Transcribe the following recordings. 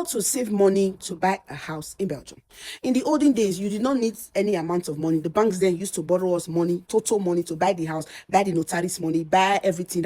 How to save money to buy a house in Belgium. In the olden days, you did not need any amount of money. The banks then used to borrow us money, total money, to buy the house, buy the notary's money, buy everything,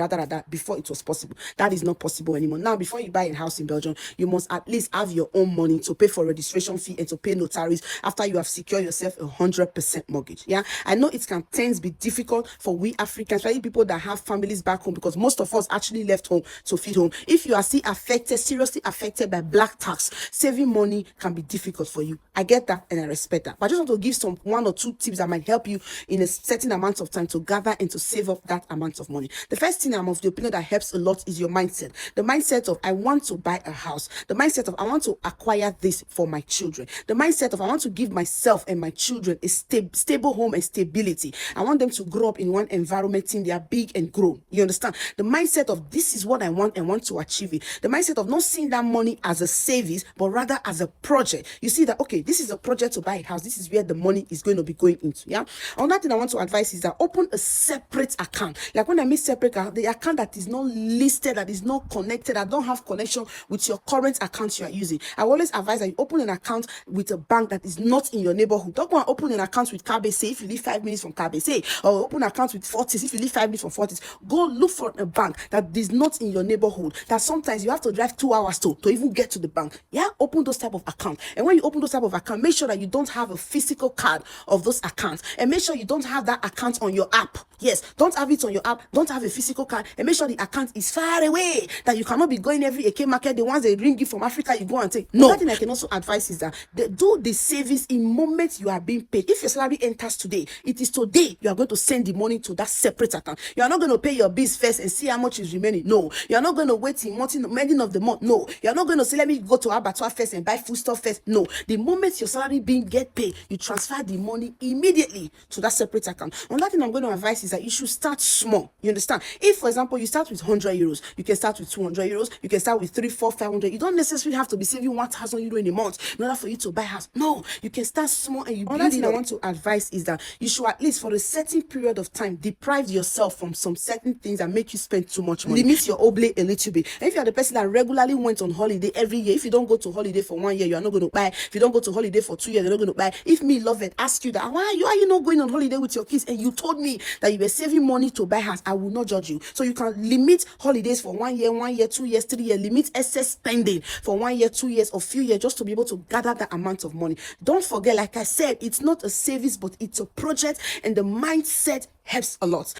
before it was possible. That is not possible anymore. Now, before you buy a house in Belgium, you must at least have your own money to pay for registration fee and to pay notaries after you have secured yourself 100% mortgage. Yeah, I know it can tend to be difficult for we Africans, especially people that have families back home, because most of us actually left home to feed home. If you are still affected, seriously affected by black tax, saving money can be difficult for you. I get that and I respect that, but I just want to give some 1 or 2 tips that might help you in a certain amount of time to gather and to save up that amount of money. The first thing I'm of the opinion that helps a lot is your mindset. The mindset of I want to buy a house, the mindset of I want to acquire this for my children, the mindset of I want to give myself and my children a stable home and stability. I want them to grow up in one environment and they are big and grown. You understand? The mindset of this is what I want and want to achieve it. The mindset of not seeing that money as a savings, but rather as a project. You see that, okay, this is a project to buy a house. This is where the money is going to be going into. Yeah. Another thing I want to advise is that open a separate account. Like when I mean separate account, the account that is not listed, that is not connected, that don't have connection with your current account you are using. I always advise that you open an account with a bank that is not in your neighborhood. Don't go and open an account with KBC if you live 5 minutes from KBC, or open an account with Fortis if you live 5 minutes from Fortis. Go look for a bank that is not in your neighborhood, that sometimes you have to drive 2 hours to even get to the bank. Yeah, open those type of accounts. And when you open those type of account, make sure that you don't have a physical card of those accounts, and make sure you don't have that account on your app. Yes, don't have it on your app, don't have a physical card, and make sure the account is far away, that you cannot be going every AK market. The ones they ring you from Africa, you go and take. No. Another thing I can also advise is that do the savings in moments you are being paid. If your salary enters today, it is today you are going to send the money to that separate account. You are not going to pay your bills first and see how much is remaining. No. You are not going to wait till ending of the month. No. You are not going to say, let me go to abattoir first and buy food stuff first. No. The moment your salary get paid, you transfer the money immediately to that separate account. Another thing I'm going to advise is that you should start small. You understand? If, for example, you start with 100 euros, you can start with 200 euros, you can start with 3, 4, 500. You don't necessarily have to be saving 1,000 euro in a month in order for you to buy a house. No, you can start small and you build it. Another thing I want to advise is that you should, at least for a certain period of time, deprive yourself from some certain things that make you spend too much money. Limit your outlay a little bit. And if you are the person that regularly went on holiday every year, if you don't go to holiday for 1 year, you are not going to buy. If you don't go to holiday for 2 years, you're not going to buy. If me, love it, ask you that, why are you not going on holiday with your kids, and you told me that you were saving money to buy house, I will not judge you. So you can limit holidays for 1 year, 2 years, 3 years. Limit excess spending for 1 year, 2 years, or few years, just to be able to gather that amount of money. Don't forget, like I said, it's not a savings, but it's a project, and the mindset helps a lot.